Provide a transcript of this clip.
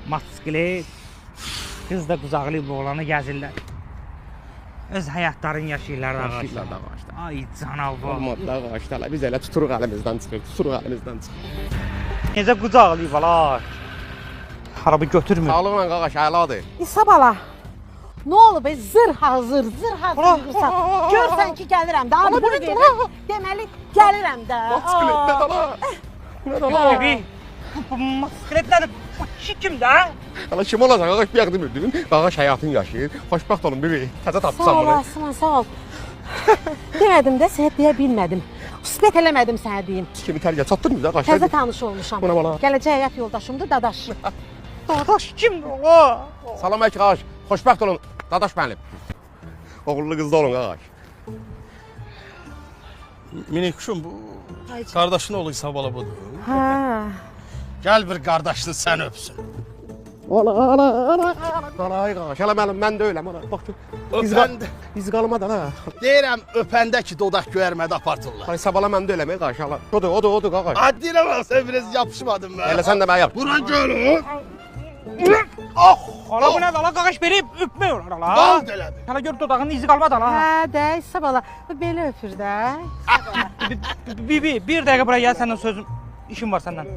Motosiklet, qız da qucaqlayıb oğlanı gəzirlər. Öz həyatlarını yaşayırlar ağaçlar. Ay canavar. Olmadı ağaçlar. Biz elə tuturuq əlimizdən çıxır. Necə qucaqlayıblar? Araba götürmür. Sağlıqla qaqaş, əladır. İsa bala. Nə olub? Zır hazır. Görsən ki gəlirəm də. Ana bunu verir. Deməli gəlirəm də. Motosiklet nə dala? Nə dala? Bibi, bu motosiklet nədir? Bu kişi kimdə? Hala kim olacaq? Qaqaş bir yaxını bildirin. Qaqaş həyatını yaşayır. Xoşbəxt olun bibi. Təzə tapsan Sağ bunu. olasın, sağ ol. Demədim də sənə deyə bilmədim. Üsbət eləmədim sənə deyim. Kimi tərbiyə çatdın bizə qaqaş. Təzə tanış olmuşam. Buna bala. Gələcək həyat yoldaşımdır Dadaş. Dadaş kimdir o? Salam əleyküm qaqaş. Xoşbəxt olun. Dadaş mənim. Oğullu qızlı olun qaqaş. Minik kuşum bu kardeşin oğlu İsa bala budur. Hə. Gel bir kardeşini sen öpsün. Ala. Ay qaqaş. Hələ mən də öyləm. Bax. Öpəndə. İz qalmadan ha. Deyirəm öpəndə ki dodak göyərmədə apartırlar. Ay sabala mən də eləmək qaqaş. Hala. Odur qaqaş. Haddine bak sen biraz yapışmadın be. Elə sən də mənə yap. Buran göl. Ala bu nədir? Ala qaqaş verib öpmür ala. Bal dələdi. Hələ gör dodağının izi qalmadı ala. Hə, də İsa bala. Belə öpür də. Bibi, bir dəqiqə buraya gəl səndən sözüm. İşim var səndən.